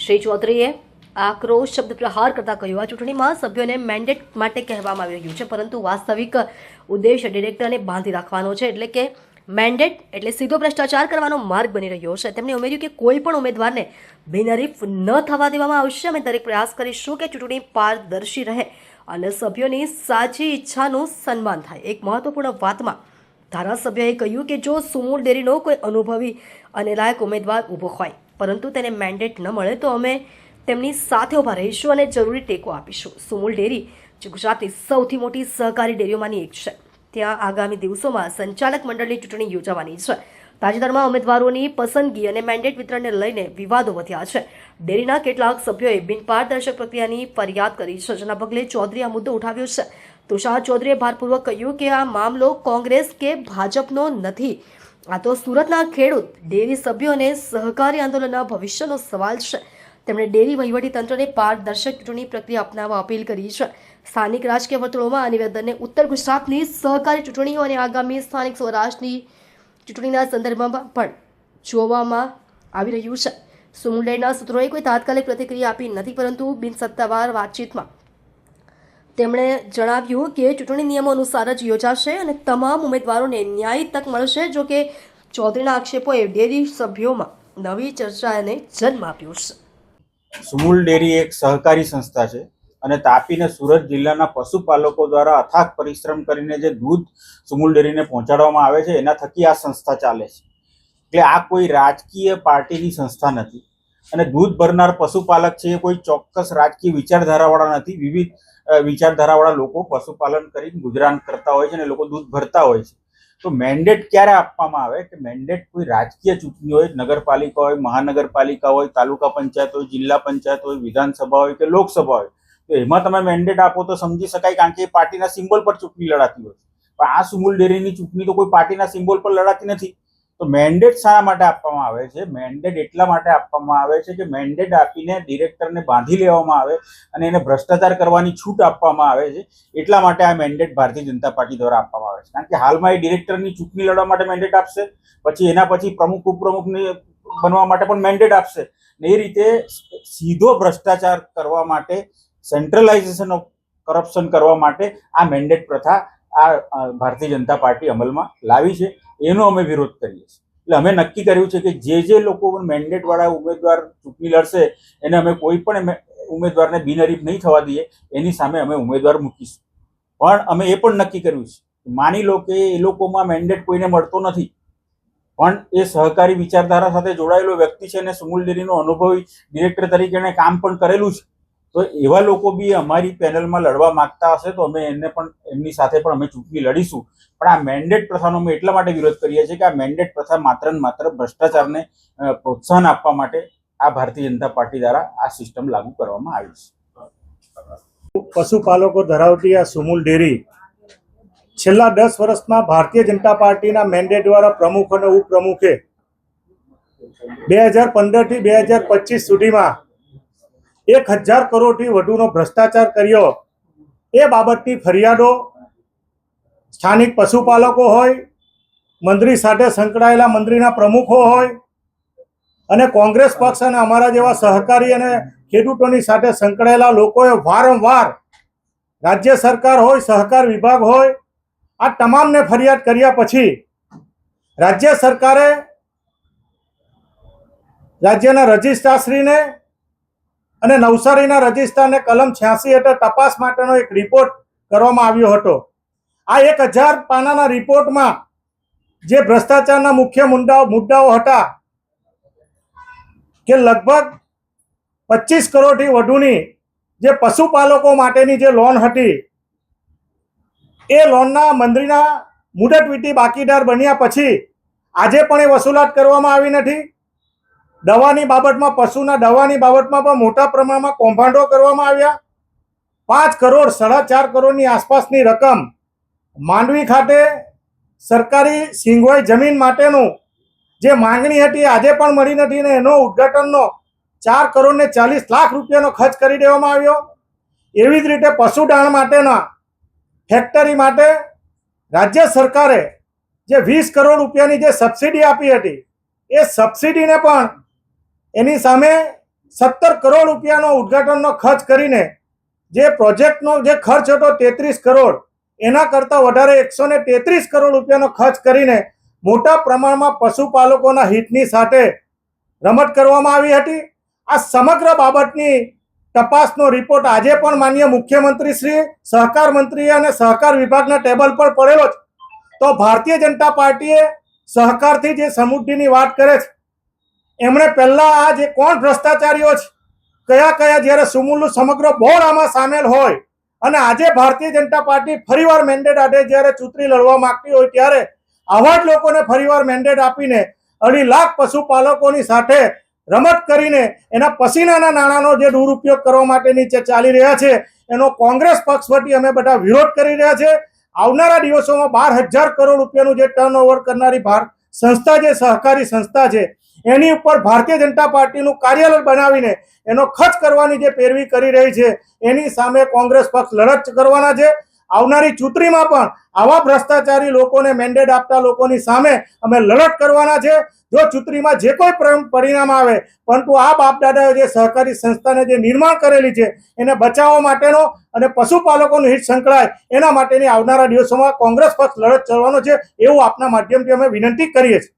શ્રી ચૌધરીએ આક્રોશ શબ્દ પ્રહાર કરતા કહ્યું, આ ચૂંટણીમાં સભ્યોને મેન્ડેટ માટે કહેવામાં આવી રહ્યું છે, પરંતુ વાસ્તવિક ઉદ્દેશ ડિરેક્ટરને બાંધી રાખવાનો છે, એટલે કે મેન્ડેટ એટલે સીધો ભ્રષ્ટાચાર કરવાનો માર્ગ બની રહ્યો છે. તેમણે ઉમેર્યું કે કોઈ પણ ઉમેદવારને બિનહરીફ ન થવા દેવામાં આવશે. અમે દરેક પ્રયાસ કરીશું કે ચૂંટણી પારદર્શી રહે અને સભ્યોની સાચી ઈચ્છાનું સન્માન થાય. એક મહત્વપૂર્ણ વાતમાં ધારાસભ્યએ કહ્યું કે જો સુમૂલ ડેરીનો કોઈ અનુભવી અને લાયક ઉમેદવાર ઊભો હોય પરંતુ તેને મેન્ડેટ ન મળે તો અમે તેમની સાથે ઊભા રહીશું અને જરૂરી ટેકો આપીશું. સુમૂલ ડેરી જે ગુજરાતની સૌથી મોટી સહકારી ડેરીઓમાંની એક છે, ત્યાં આગામી દિવસોમાં સંચાલક મંડળની ચૂંટણી યોજાવાની છે. તાજેતરમાં ઉમેદવારોની પસંદગી અને મેન્ડેટ વિતરણને લઈને વિવાદો વધ્યા છે. ડેરીના કેટલાક સભ્યોએ બિનપારદર્શક પ્રક્રિયાની ફરિયાદ કરી છે, જેના પગલે ચૌધરીએ આ મુદ્દો ઉઠાવ્યો છે. તુષાર ચૌધરીએ ભારપૂર્વક કહ્યું કે આ મામલો કોંગ્રેસ કે ભાજપનો નથી, આ તો સુરતના ખેડૂત ડેરી સભ્યો અને સહકારી આંદોલનના ભવિષ્યનો સવાલ છે. તેમણે ડેરી વહીવટીતંત્રને પારદર્શક ચૂંટણી પ્રક્રિયા અપનાવવા અપીલ કરી છે. સ્થાનિક રાજકીય વર્તુળોમાં આ નિવેદનને ઉત્તર ગુજરાતની સહકારી ચૂંટણીઓ અને આગામી સ્થાનિક સ્વરાજની ચૂંટણીના સંદર્ભમાં પણ જોવામાં આવી રહ્યું છે. સુમૂલ ડેરીના સૂત્રોએ કોઈ તાત્કાલિક પ્રતિક્રિયા આપી નથી, પરંતુ બિનસત્તાવાર વાતચીતમાં તેમણે જણાવ્યું કે ચૂંટણી નિયમો અનુસાર જ યોજાશે અને તમામ ઉમેદવારોને ન્યાયી તક મળશે. જો કે ચૌધરીના આક્ષેપોએ ડેરી સભ્યોમાં નવી ચર્ચાને જન્મ આપ્યો છે. સુમૂલ ડેરી એક સહકારી સંસ્થા છે અને તાપી અને સુરત જિલ્લાના પશુપાલકો દ્વારા અથાગ પરિશ્રમ કરીને જે દૂધ સુમૂલ ડેરીને પહોંચાડવામાં આવે છે એના થકી આ સંસ્થા ચાલે છે. એટલે આ કોઈ રાજકીય પાર્ટીની સંસ્થા નથી અને દૂધ ભરનાર પશુપાલક છે એ કોઈ ચોક્કસ રાજકીય વિચારધારાવાળા નથી. વિવિધ વિચારધારાવાળા લોકો પશુપાલન કરીને ગુજરાન કરતા હોય છે અને લોકો દૂધ ભરતા હોય છે. તો મેન્ડેટ ક્યારે આપવામાં આવે કે મેન્ડેટ કોઈ રાજકીય ચૂંટણી હોય, નગરપાલિકા હોય, મહાનગરપાલિકા હોય, તાલુકા પંચાયત હોય, જિલ્લા પંચાયત હોય, વિધાનસભા હોય કે લોકસભા હોય, તો એમાં તમે મેન્ડેટ આપો તો સમજી શકાય, કારણ કે એ પાર્ટીના સિમ્બોલ પર ચૂંટણી લડાતી હોય. પણ આ સુમૂલ ડેરીની ચૂંટણી તો કોઈ પાર્ટીના સિમ્બોલ પર લડાતી નથી. તો મેન્ડેટ શા માટે આપવામાં આવે છે? મેન્ડેટ એટલા માટે આપવામાં આવે છે કે મેન્ડેટ આપીને ડિરેક્ટરને બાંધી લેવામાં આવે અને એને ભ્રષ્ટાચાર કરવાની છૂટ આપવામાં આવે છે. એટલા માટે આ મેન્ડેટ ભારતીય જનતા પાર્ટી દ્વારા આપવામાં આવે છે. કારણ કે હાલમાં એ ડિરેક્ટરની ચૂંટણી લડવા માટે મેન્ડેટ આપશે, પછી એના પછી પ્રમુખ ઉપપ્રમુખને બનવા માટે પણ મેન્ડેટ આપશે. એ રીતે સીધો ભ્રષ્ટાચાર કરવા માટે, સેન્ટ્રલાઇઝેશન ઓફ કરપ્શન કરવા માટે આ મેન્ડેટ પ્રથા આ ભારતીય જનતા પાર્ટી અમલમાં લાવી છે. એનો અમે વિરોધ કરીએ છીએ. એટલે અમે નક્કી કર્યું છે કે જે લોકો મેન્ડેટ વાળા ઉમેદવાર ચૂંટણી લડશે એને અમે કોઈ પણ ઉમેદવારને બિનહરીફ નહીં થવા દઈએ, એની સામે અમે ઉમેદવાર મૂકીશું. પણ અમે એ પણ નક્કી કર્યું છે, માની લો કે એ લોકોમાં મેન્ડેટ કોઈને મળતો નથી, પણ એ સહકારી વિચારધારા સાથે જોડાયેલો વ્યક્તિ છે અને સુમૂલ ડેરીનો અનુભવી ડિરેક્ટર તરીકે એને કામ પણ કરેલું છે, તો એવા લોકો બી અમારી પેનલમાં લડવા માંગતા હશે તો અમે એને પણ એમની સાથે પણ અમે ચૂંટણી લડીશું. પણ આ મેન્ડેટ પ્રથાનો અમે એટલા માટે વિરોધ કરીએ છીએ કે આ મેન્ડેટ પ્રથા માત્ર ને માત્ર ભ્રષ્ટાચારને પ્રોત્સાહન આપવા માટે આ ભારતીય જનતા પાર્ટી દ્વારા આ સિસ્ટમ લાગુ કરવામાં આવી છે. પશુપાલકો ધરાવતી આ સુમૂલ ડેરી છેલ્લા 10 વર્ષમાં ભારતીય જનતા પાર્ટીના મેન્ડેટ દ્વારા પ્રમુખ અને ઉપપ્રમુખે 2015 થી 2025 સુધીમાં 1000 કરોડથી વધુનો ભ્રષ્ટાચાર કર્યો. એ બાબતની ફરિયાદો સ્થાનિક પશુપાલકો હોય, મંત્રી સાથે સંકળાયેલા મંત્રીના પ્રમુખો હોય અને કોંગ્રેસ પક્ષ અને અમારા જેવા સહકારી અને ખેડૂતોની સાથે સંકળાયેલા લોકોએ વારંવાર રાજ્ય સરકાર હોય, સહકાર વિભાગ હોય, આ તમામને ફરિયાદ કર્યા પછી રાજ્ય સરકારે રાજ્યના રજિસ્ટ્રારશ્રીને અને નવસારીના રજિસ્ટ્રારને કલમ 86 હેઠળ તપાસ માટેનો એક રિપોર્ટ કરવામાં આવ્યો હતો. આ 1000 પાનાના રિપોર્ટમાં જે ભ્રષ્ટાચારના મુખ્ય મુદ્દાઓ હતા કે લગભગ 25 કરોડથી વધુની જે પશુપાલકો માટેની જે લોન હતી એ લોનના મંત્રીના મુદત વીતી બાકીદાર બન્યા પછી આજે પણ એ વસૂલાત કરવામાં આવી નથી. દવાની બાબતમાં, પશુના દવાની બાબતમાં પણ મોટા પ્રમાણમાં કૌભાંડો કરવામાં આવ્યા. 5 કરોડ 4.5 કરોડની આસપાસની રકમ માંડવી ખાતે સરકારી સિંગવાઈ જમીન માટેનું જે માંગણી હતી આજે પણ મળી નથી ને એનો ઉદ્ઘાટનનો 4 કરોડ ને 40 લાખ રૂપિયાનો ખર્ચ કરી દેવામાં આવ્યો. એવી જ રીતે પશુદાણ માટેના ફેક્ટરી માટે રાજ્ય સરકારે જે 20 કરોડ રૂપિયાની જે સબસિડી આપી હતી એ સબસિડીને પણ એની સામે 17 કરોડ રૂપિયાનો ઉદ્ઘાટનનો ખર્ચ કરીને જે પ્રોજેક્ટનો જે ખર્ચ હતો 33 કરોડ, એના કરતાં વધારે 133 કરોડ રૂપિયાનો ખર્ચ કરીને મોટા પ્રમાણમાં પશુપાલકોના હિતની સાથે રમત કરવામાં આવી હતી. આ સમગ્ર બાબતની તપાસનો રિપોર્ટ આજે પણ માનનીય મુખ્યમંત્રી શ્રી, સહકાર મંત્રી અને સહકાર વિભાગના ટેબલ પર પડેલો છે. તો ભારતીય જનતા પાર્ટીએ સહકારથી જે સમૃદ્ધિની વાત કરે છે, એમણે પહેલા આ જે કોણ ભ્રષ્ટાચારીઓ છે, કયા કયા, જ્યારે સુમૂલનું સમગ્ર બોર્ડ આમાં સામેલ હોય અને આજે ભારતીય જનતા પાર્ટી ફરીવાર મેન્ડેટ આપે, જ્યારે ચૂંટણી લડવા માંગતી હોય ત્યારે આવા જ લોકોને ફરીવાર મેન્ડેટ આપીને 2.5 લાખ પશુપાલકોની સાથે રમત કરીને એના પસીનાના નાણાંનો જે દુરુપયોગ કરવા માટેની જે ચાલી રહ્યા છે, એનો કોંગ્રેસ પક્ષ વતી અમે બધા વિરોધ કરી રહ્યા છે. આવનારા દિવસોમાં 12,000 કરોડ રૂપિયાનું જે ટર્નઓવર કરનારી સંસ્થા, જે સહકારી સંસ્થા છે, એની ઉપર ભારતીય જનતા પાર્ટીનું કાર્યાલય બનાવીને એનો ખર્ચ કરવાની જે પેરવી કરી રહી છે, એની સામે કોંગ્રેસ પક્ષ લડત કરવાના છે. આવનારી ચૂંટણીમાં પણ આવા ભ્રષ્ટાચારી લોકોને મેન્ડેટ આપતા લોકોની સામે અમે લડત કરવાના છે. જો ચૂંટણીમાં જે કોઈ પરિણામ આવે, પરંતુ આ બાપ દાદાએ જે સહકારી સંસ્થાને જે નિર્માણ કરેલી છે એને બચાવવા માટેનો અને પશુપાલકોનું હિત સંકળાય એના માટેની આવનારા દિવસોમાં કોંગ્રેસ પક્ષ લડત કરવાનો છે, એવું આપના માધ્યમથી અમે વિનંતી કરીએ છીએ.